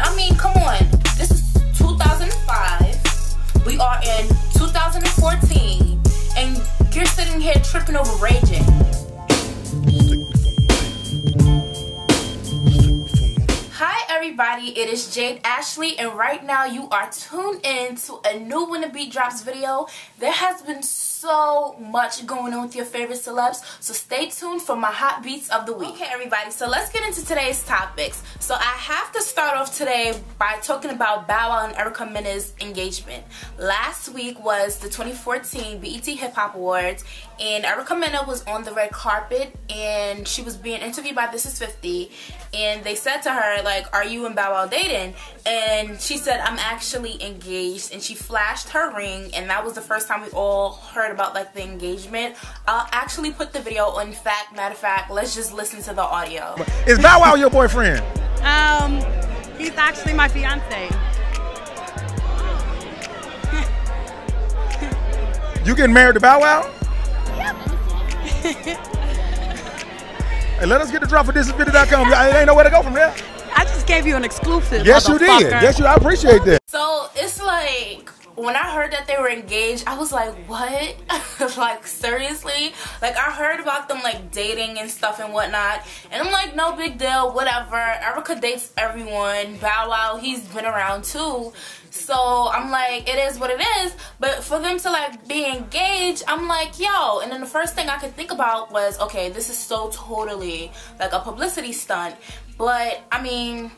I mean, come on. This is 2005. We are in 2014. And you're sitting here tripping over raging. Hi everybody, it is Jade Ashley, and right now you are tuned in to a new When the Beat Drops video. There has been so much going on with your favorite celebs, so stay tuned for my hot beats of the week. Okay everybody, so let's get into today's topics. So I have to start off today by talking about Bow Wow and Erica Mena's engagement. Last week was the 2014 BET Hip Hop Awards, and Erica Mena was on the red carpet and she was being interviewed by This Is 50, and they said to her, like, are you and Bow Wow dating? And she said, I'm actually engaged, and she flashed her ring, and that was the first time we all heard about like the engagement. I'll actually put the video on. Matter of fact, let's just listen to the audio. Is Bow Wow your boyfriend? He's actually my fiance. You getting married to Bow Wow? Yep. Hey, let us get the drop for thisisfitty.com. I ain't know where to go from there. I just gave you an exclusive. Yes, you did. Yes, you. I appreciate that. So it's like, when I heard that they were engaged, I was like, what? Like, seriously? Like, I heard about them like dating and stuff and whatnot, and I'm like, no big deal, whatever. Erica dates everyone. Bow Wow, he's been around too. So I'm like, it is what it is. But for them to like be engaged, I'm like, yo. And then the first thing I could think about was, okay, this is so totally like a publicity stunt. But I mean,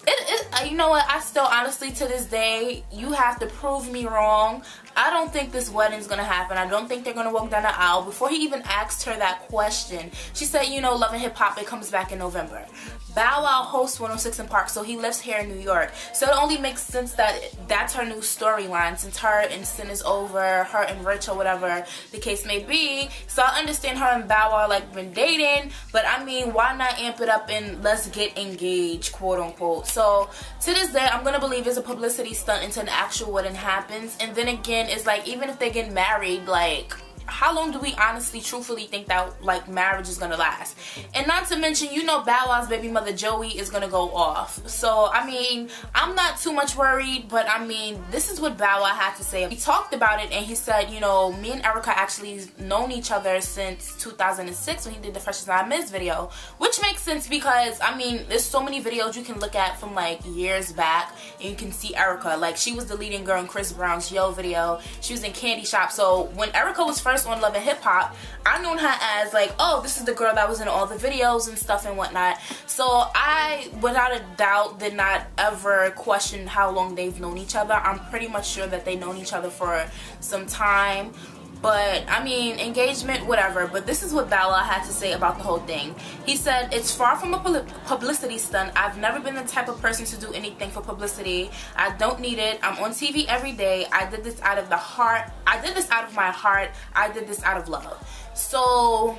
you know what, I still honestly to this day, you have to prove me wrong. I don't think this wedding's gonna happen. I don't think they're gonna walk down the aisle. Before he even asked her that question, she said, you know, Love and Hip Hop, it comes back in November. Bow Wow hosts 106 in Park, so he lives here in New York. So it only makes sense that that's her new storyline, since her and Sin is over, her and Rich or whatever the case may be. So I understand her and Bow Wow like been dating, but I mean, why not amp it up and let's get engaged, quote unquote. So to this day, I'm gonna believe it's a publicity stunt until the actual wedding happens. And then again, it's like, even if they get married, like, how long do we honestly, truthfully think that like marriage is gonna last? And not to mention, you know, Bow Wow's baby mother Joey is gonna go off. So I mean, I'm not too much worried, but I mean, this is what Bow Wow had to say. He talked about it and he said, you know, me and Erica actually known each other since 2006 when he did the Fresh as I Miss video, which makes sense because I mean, there's so many videos you can look at from like years back and you can see Erica. Like, she was the leading girl in Chris Brown's Yo video. She was in Candy Shop. So when Erica was first on Love and Hip Hop, I known her as like, oh, this is the girl that was in all the videos and stuff and whatnot. So I, without a doubt, did not ever question how long they've known each other. I'm pretty much sure that they've known each other for some time. But I mean, engagement, whatever. But this is what Bow Wow had to say about the whole thing. He said, it's far from a publicity stunt. I've never been the type of person to do anything for publicity. I don't need it. I'm on TV every day. I did this out of the heart. I did this out of my heart. I did this out of love. So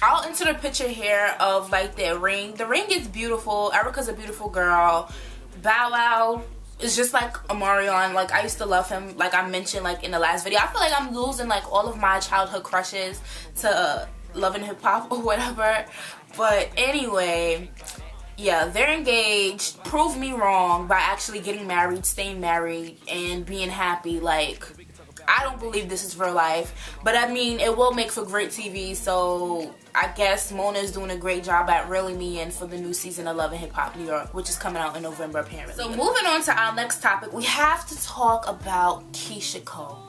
I'll insert a picture here of like their ring. The ring is beautiful. Erica's a beautiful girl. Bow Wow is just like Omarion. Like, I used to love him, like I mentioned like in the last video. I feel like I'm losing like all of my childhood crushes to Love and Hip Hop or whatever. But anyway, yeah, they're engaged. Prove me wrong by actually getting married, staying married, and being happy. Like, I don't believe this is real life, but I mean, it will make for great TV. So I guess Mona is doing a great job at reeling me in for the new season of Love and Hip Hop New York, which is coming out in November apparently. So moving on to our next topic, we have to talk about Keyshia Cole.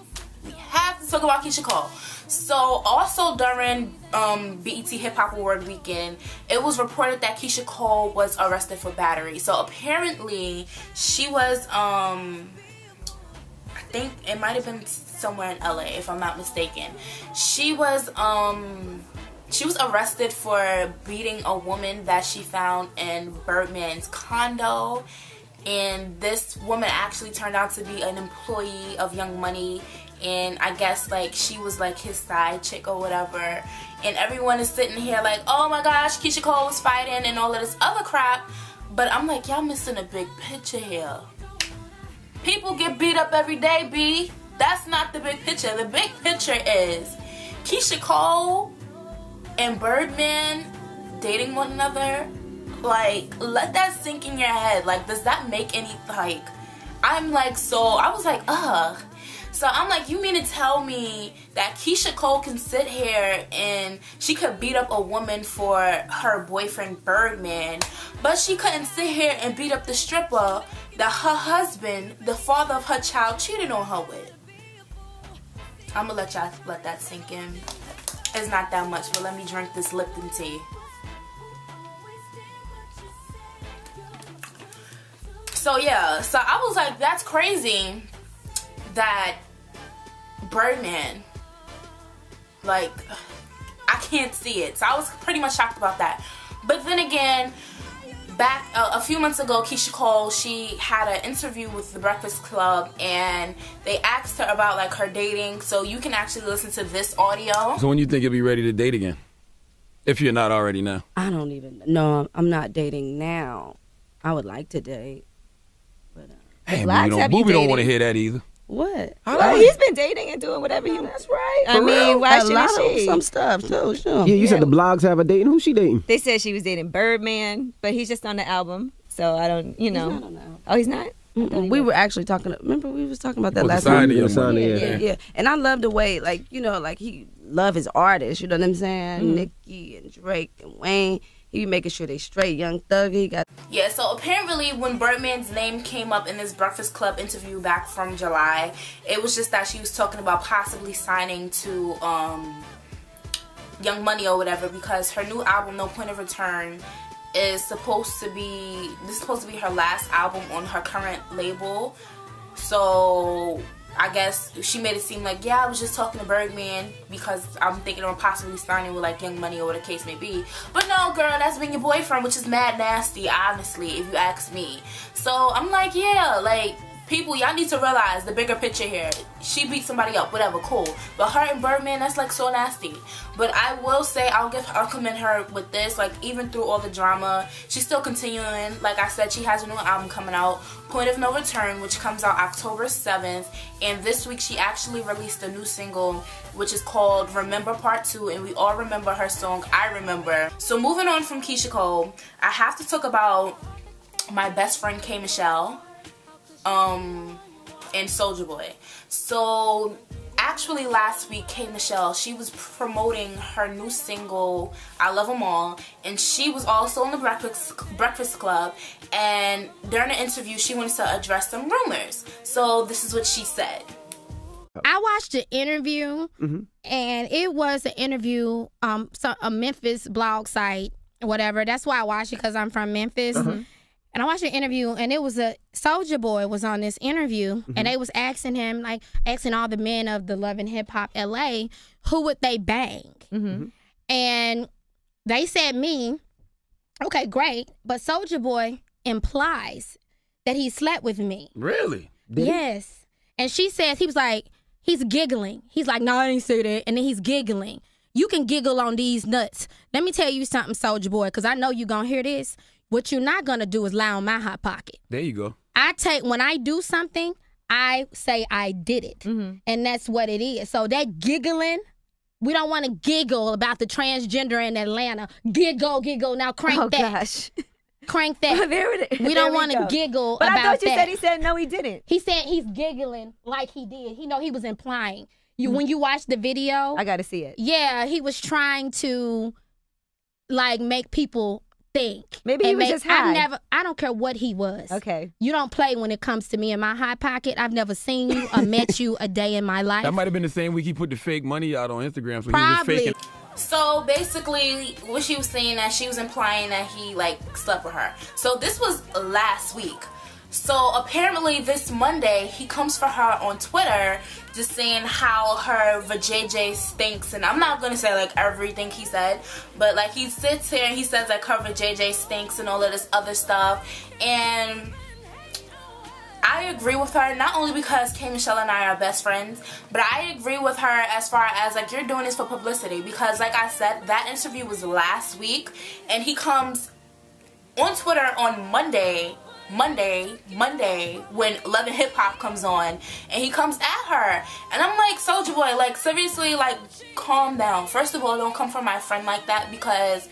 We have to talk about Keyshia Cole. So also during BET Hip Hop Award weekend, it was reported that Keyshia Cole was arrested for battery. So apparently she was I think it might have been somewhere in LA if I'm not mistaken. She was arrested for beating a woman that she found in Birdman's condo, and this woman actually turned out to be an employee of Young Money, and I guess like she was like his side chick or whatever, and everyone is sitting here like, oh my gosh, Keyshia Cole was fighting and all of this other crap. But I'm like, y'all missing a big picture here. People get beat up every day, B. That's not the big picture. The big picture is Keyshia Cole and Birdman dating one another, Like, let that sink in your head. Like, does that make any, like, I'm like, so, I was like, ugh. So I'm like, you mean to tell me that Keyshia Cole can sit here and she could beat up a woman for her boyfriend Birdman, but she couldn't sit here and beat up the stripper that her husband, the father of her child, cheated on her with? I'm gonna let y'all let that sink in. It's not that much, but let me drink this Lipton tea. So yeah, so I was like, that's crazy that Birdman, like, I can't see it. So I was pretty much shocked about that. But then again, back a few months ago, Keyshia Cole, she had an interview with The Breakfast Club, and they asked her about, like, her dating. So you can actually listen to this audio. So when you think you'll be ready to date again? If you're not already now. I don't even know. I'm not dating now. I would like to date. But hey, Booby don't want to hear that either. What? Well, he's been dating and doing whatever he wants. That's right. I mean, why shouldn't she? Some stuff too. Sure. You said the blogs have a dating. Who's she dating? They said she was dating Birdman, but he's just on the album, so I don't, you know. He's not on the album. Oh, he's not? We were actually talking. Remember, we was talking about that last time. Yeah. And I love the way, like, you know, like he love his artists. You know what I'm saying? Nicki and Drake and Wayne. He be making sure they straight. Young Thug, he got. Yeah, so apparently when Birdman's name came up in this Breakfast Club interview back from July, it was just that she was talking about possibly signing to Young Money or whatever, because her new album, No Point of Return, is supposed to be, this is supposed to be her last album on her current label. So I guess she made it seem like, yeah, I was just talking to Birdman because I'm thinking of possibly signing with, like, Young Money or whatever the case may be. But no, girl, that's been your boyfriend, which is mad nasty, honestly, if you ask me. So I'm like, yeah, like, people, y'all need to realize the bigger picture here. She beat somebody up, whatever, cool. But her and Birdman, that's, like, so nasty. But I will say, I'll commend her with this. Like, even through all the drama, she's still continuing. Like I said, she has a new album coming out, Point of No Return, which comes out October 7th. And this week, she actually released a new single, which is called Remember Part 2. And we all remember her song, I Remember. So moving on from Keyshia Cole, I have to talk about my best friend, K.Michelle. And Soulja Boy. So actually last week, K.Michelle, she was promoting her new single, I Love 'Em All, and she was also on the Breakfast Club, and during the interview she wanted to address some rumors. So this is what she said. I watched the interview, and it was an interview, a Memphis blog site, whatever. That's why I watched it, because I'm from Memphis. And I watched the interview, and it was a Soulja Boy was on this interview, and they was asking him, like, asking all the men of the Love and Hip Hop LA, who would they bang? And they said me. Okay, great. But Soulja Boy implies that he slept with me. Really? Yes. And she says, he was like, he's giggling. He's like, no, I didn't say that. And then he's giggling. You can giggle on these nuts. Let me tell you something, Soulja Boy, because I know you're going to hear this. What you're not going to do is lie on my hot pocket. There you go. When I do something, I say I did it. And that's what it is. So that giggling, we don't want to giggle about the transgender in Atlanta. Giggle. Now crank that. Oh, gosh. Crank that. We don't want to giggle about that. But I thought you said he said no, he didn't. He said he's giggling like he did. He was implying. When you watch the video. I got to see it. Yeah, he was trying to, like, make people think. Maybe he was just high. I don't care what he was. Okay. You don't play when it comes to me in my hot pocket. I've never seen you or met you a day in my life. That might have been the same week he put the fake money out on Instagram. So probably. He was just faking. So basically, what she was saying, that she was implying that he, like, slept with her. So this was last week. So apparently this Monday, he comes for her on Twitter just saying how her vajayjay stinks. And I'm not going to say, like, everything he said, but, like, he sits here and he says, like, her vajayjay stinks and all of this other stuff. And I agree with her, not only because K.Michelle and I are best friends, but I agree with her as far as, like, you're doing this for publicity. Because, like I said, that interview was last week, and he comes on Twitter on Monday, when Love and Hip Hop comes on, and he comes at her, and I'm like, Soulja Boy, like, seriously, like, calm down. First of all, don't come for my friend like that, because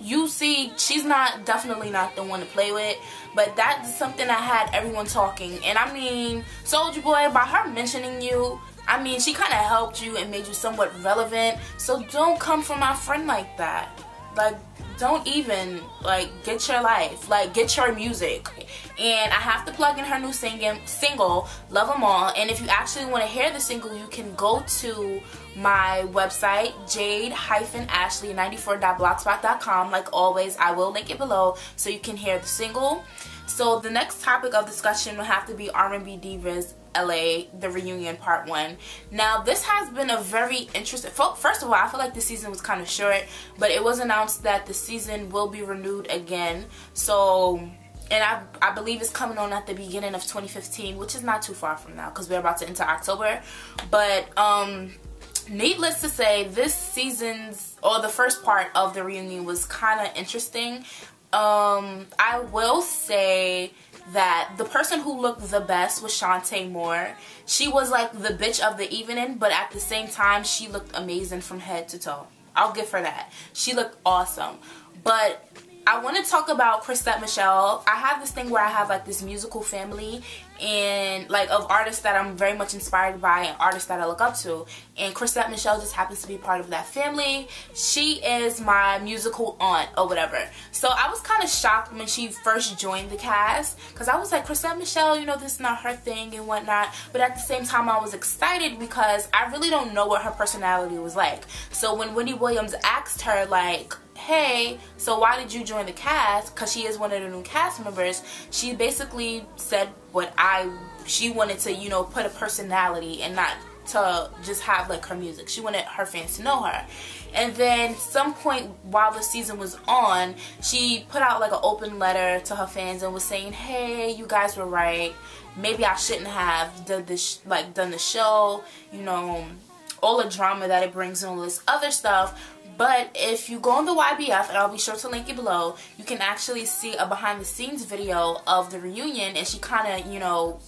you see, she's definitely not the one to play with, but that's something that had everyone talking. And I mean, Soulja Boy, by her mentioning you, I mean, she kind of helped you and made you somewhat relevant. So don't come for my friend like that. Like, don't even, like, get your life. Like, get your music. And I have to plug in her new single, Love 'Em All. And if you actually want to hear the single, you can go to my website, jade-ashley94.blogspot.com. Like always, I will link it below so you can hear the single. So the next topic of discussion will have to be R&B Divas LA, the reunion part 1. Now, this has been a very interesting... First of all, I feel like the season was kind of short, but it was announced that the season will be renewed again. So, and I believe it's coming on at the beginning of 2015, which is not too far from now because we're about to enter October. But, needless to say, this season's, or the first part of the reunion was kind of interesting. I will say that the person who looked the best was Shantae Moore. She was like the bitch of the evening, but at the same time, she looked amazing from head to toe. I'll give her that. She looked awesome. But I want to talk about K.Michelle. I have this thing where I have like this musical family and like of artists that I'm very much inspired by and artists that I look up to. And K.Michelle just happens to be part of that family. She is my musical aunt or whatever. So I was kind of shocked when she first joined the cast because I was like, K.Michelle, you know, this is not her thing and whatnot. But at the same time, I was excited because I really don't know what her personality was like. So when Wendy Williams asked her like, hey, so why did you join the cast? Because she is one of the new cast members. She basically said she wanted to, you know, put a personality and not to just have like her music. She wanted her fans to know her. And then some point while the season was on, she put out like an open letter to her fans and was saying, hey, you guys were right. Maybe I shouldn't have done this, done the show, you know, all the drama that it brings and all this other stuff. But if you go on the YBF, and I'll be sure to link it below, you can actually see a behind the scenes video of the reunion, and she kind of, you know,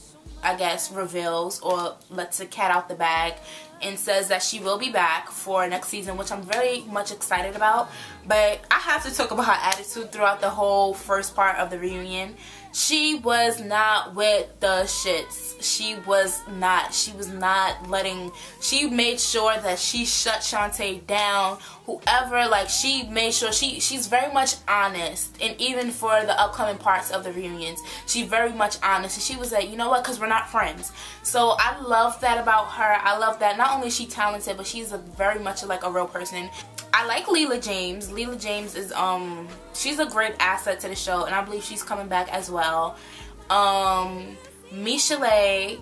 I guess reveals or lets the cat out the bag and says that she will be back for next season, which I'm very much excited about. But I have to talk about her attitude throughout the whole first part of the reunion. She was not with the shits. She was not letting, she made sure that she shut Shantae down. Whoever, like, she made sure she's very much honest. And even for the upcoming parts of the reunions, she's very much honest. And she was like, you know what, because we're not friends. So I love that about her. I love that not only is she talented, but she's very much like a real person. I like Leela James. Leela James is, she's a great asset to the show, and I believe she's coming back as well. Michelle, I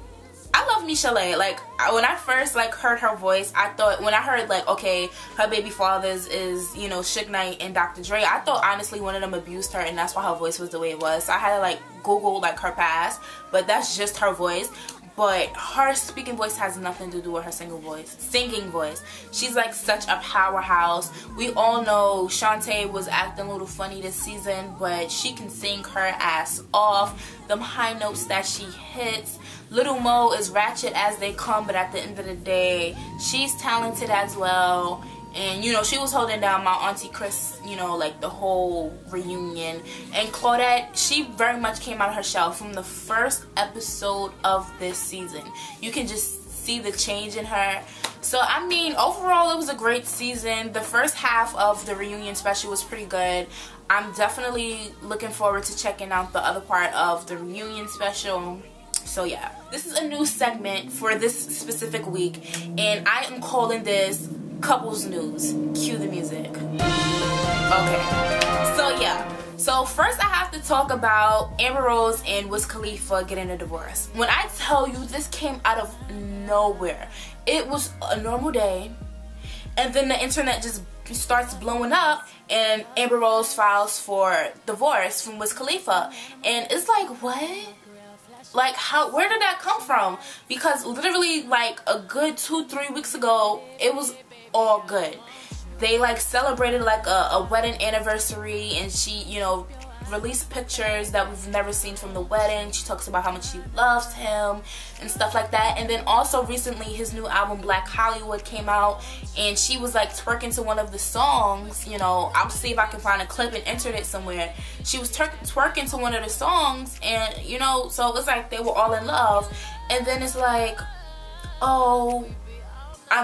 love Michelle. Like, when I first like heard her voice, I thought, when I heard like, okay, her baby fathers is, you know, Suge Knight and Dr. Dre, I thought honestly one of them abused her, and that's why her voice was the way it was. So I had to like Google like her past, but that's just her voice. But her speaking voice has nothing to do with her singing voice. She's like such a powerhouse. We all know Shantae was acting a little funny this season, but she can sing her ass off. Them high notes that she hits. Little Mo is ratchet as they come, but at the end of the day, she's talented as well. And, you know, she was holding down my auntie Chris, you know, like the whole reunion. And Claudette, she very much came out of her shell from the first episode of this season. You can just see the change in her. So, I mean, overall, it was a great season. The first half of the reunion special was pretty good. I'm definitely looking forward to checking out the other part of the reunion special. So, yeah. This is a new segment for this specific week. And I am calling this Couples News. Cue the music. Okay. So yeah. So first I have to talk about Amber Rose and Wiz Khalifa getting a divorce. When I tell you this came out of nowhere. It was a normal day. And then the internet just starts blowing up and Amber Rose files for divorce from Wiz Khalifa. And it's like, what? Like, where did that come from? Because literally like a good 2-3 weeks ago, it was all good. They like celebrated like a wedding anniversary, and she, you know, released pictures that we've never seen from the wedding. She talks about how much she loves him and stuff like that. And then also recently his new album Black Hollywood came out, and she was like twerking to one of the songs. You know, I'll see if I can find a clip and enter it somewhere. She was twerking to one of the songs, and you know, so it's like they were all in love. And then it's like, oh,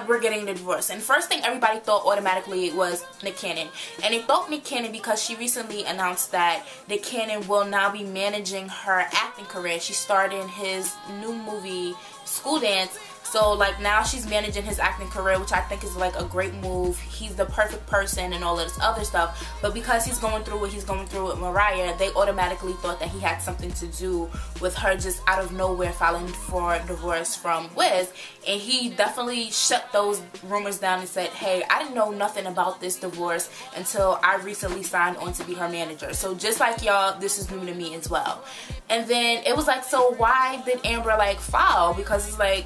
we're getting the divorce. And first thing everybody thought automatically was Nick Cannon. And they thought Nick Cannon because she recently announced that Nick Cannon will now be managing her acting career. She starred in his new movie School Dance. So like now she's managing his acting career, which I think is like a great move. He's the perfect person and all of this other stuff. But because he's going through what he's going through with Mariah, they automatically thought that he had something to do with her just out of nowhere filing for divorce from Wiz. And he definitely shut those rumors down and said, hey, I didn't know nothing about this divorce until I recently signed on to be her manager. So just like y'all, this is new to me as well. And then it was like, so why did Amber like file? Because it's like,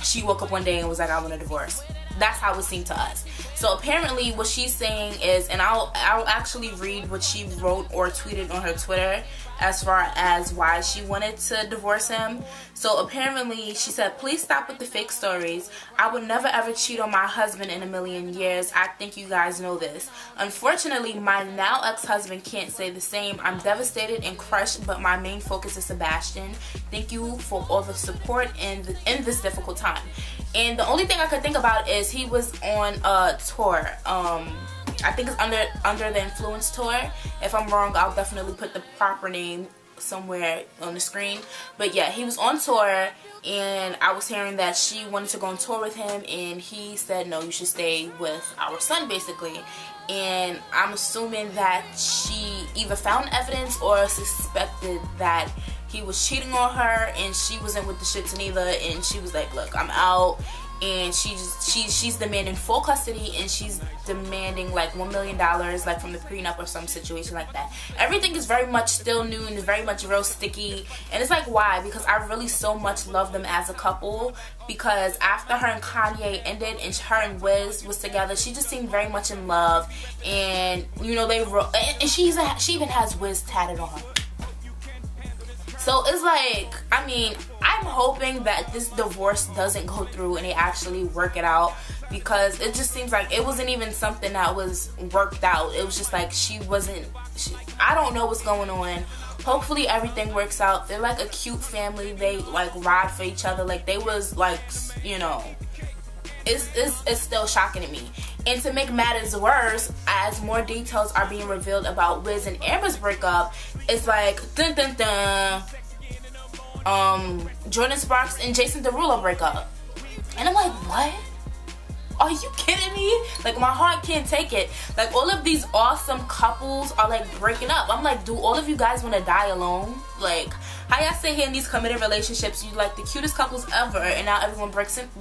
she woke up one day and was like, I want a divorce. That's how it seemed to us. So apparently what she's saying is, and I'll actually read what she wrote or tweeted on her Twitter as far as why she wanted to divorce him. So apparently she said, please stop with the fake stories. I would never ever cheat on my husband in a million years. I think you guys know this. Unfortunately, my now ex-husband can't say the same. I'm devastated and crushed, but my main focus is Sebastian. Thank you for all the support in this difficult time. And the only thing I could think about is he was on a tour. I think it's under the Influence tour. If I'm wrong, I'll definitely put the proper name somewhere on the screen. But yeah, he was on tour, and I was hearing that she wanted to go on tour with him, and he said, no, you should stay with our son, basically. And I'm assuming that she either found evidence or suspected that he was cheating on her, and she wasn't with the shits neither, and she was like, look, I'm out. And she's demanding full custody, and she's demanding like $1 million like from the prenup or some situation like that. Everything is very much still new and very much real sticky, and it's like, why? Because I really so much love them as a couple, because after her and Kanye ended and her and Wiz was together, she just seemed very much in love. And you know, they wrote, and she even has Wiz tatted on her. So it's like, I mean, I'm hoping that this divorce doesn't go through and they actually work it out, because it just seems like it wasn't even something that was worked out. It was just like I don't know what's going on. Hopefully everything works out. They're like a cute family. They like ride for each other. Like they was like, you know, it's still shocking to me. And to make matters worse, as more details are being revealed about Wiz and Amber's breakup, it's like, dun dun dun, Jordan Sparks and Jason Derulo breakup. And I'm like, what? Are you kidding me? Like, my heart can't take it. Like, all of these awesome couples are like breaking up. I'm like, do all of you guys want to die alone? Like, how y'all sit here in these committed relationships, you like the cutest couples ever, and now everyone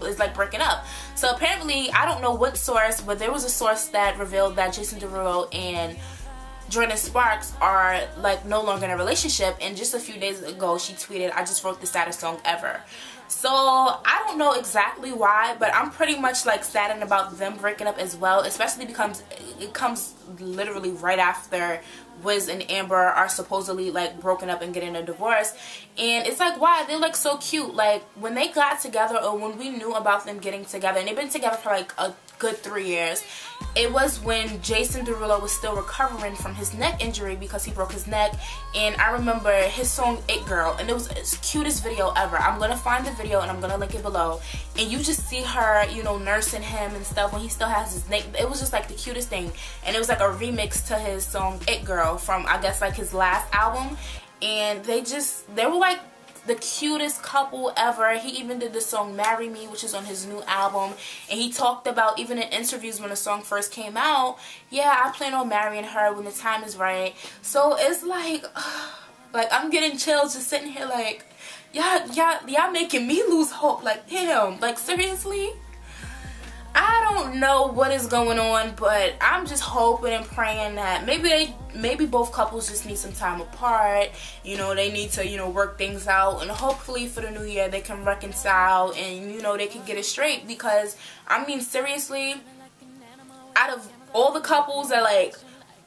is like breaking up. So apparently, I don't know what source, but there was a source that revealed that Jason Derulo and Jordan Sparks are like no longer in a relationship. And just a few days ago, she tweeted, I just wrote the saddest song ever. So I don't know exactly why, but I'm pretty much like saddened about them breaking up as well, especially because it comes literally right after Wiz and Amber are supposedly like broken up and getting a divorce. And it's like, why? They're like so cute. Like when they got together, or when we knew about them getting together, and they've been together for like a good 3 years, it was when Jason Derulo was still recovering from his neck injury because he broke his neck. And I remember his song It Girl, and it was the cutest video ever. I'm gonna find the video and I'm gonna link it below, and you just see her, you know, nursing him and stuff when he still has his neck. It was just like the cutest thing. And it was like a remix to his song It Girl from, I guess, like his last album. And they were like the cutest couple ever. He even did the song Marry Me, which is on his new album, and he talked about, even in interviews when the song first came out, yeah, I plan on marrying her when the time is right. So it's like I'm getting chills just sitting here like, y'all making me lose hope. Like, damn, like seriously? I don't know what is going on, but I'm just hoping and praying that maybe both couples just need some time apart. You know, they need to, you know, work things out, and hopefully for the new year they can reconcile and, you know, they can get it straight. Because I mean, seriously, out of all the couples that like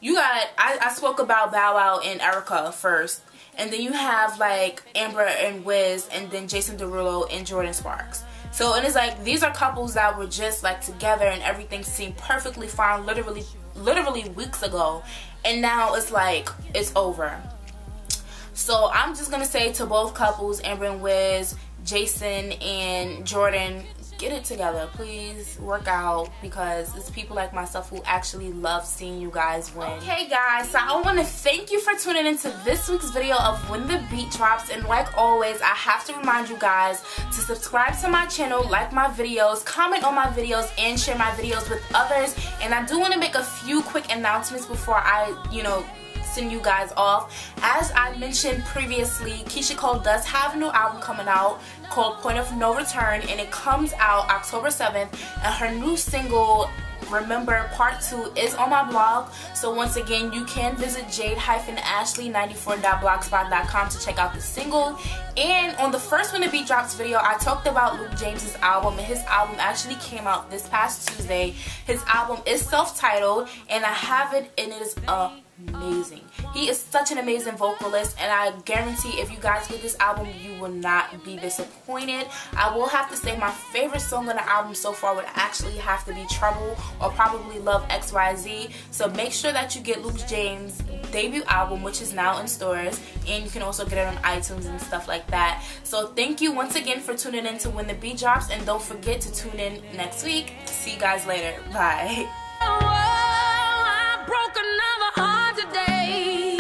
you got, I spoke about Bow Wow and Erica first. And then you have like Amber and Wiz, and then Jason Derulo and Jordan Sparks. So, and it's like, these are couples that were just like together and everything seemed perfectly fine literally weeks ago. And now it's like, it's over. So I'm just gonna say to both couples, Amber and Wiz, Jason and Jordan, get it together, please. Work out, because it's people like myself who actually love seeing you guys win. Okay guys, so I want to thank you for tuning into this week's video of When the Beat Drops, and like always, I have to remind you guys to subscribe to my channel, like my videos, comment on my videos, and share my videos with others. And I do want to make a few quick announcements before I, send you guys off. As I mentioned previously, Keyshia Cole does have a new album coming out called Point of No Return, and it comes out October 7th, and her new single Remember Part 2 is on my blog. So once again, you can visit jade-ashley94.blogspot.com to check out the single. And on the first When the Beat Drops video, I talked about Luke James's album, and his album actually came out this past Tuesday. His album is self-titled, and I have it, and it is amazing. He is such an amazing vocalist, and I guarantee if you guys get this album, you will not be disappointed. I will have to say my favorite song on the album so far would actually have to be Trouble, or probably Love XYZ. So make sure that you get Luke James' debut album, which is now in stores, and you can also get it on iTunes and stuff like that. So thank you once again for tuning in to When the Beat Drops, and don't forget to tune in next week. See you guys later. Bye.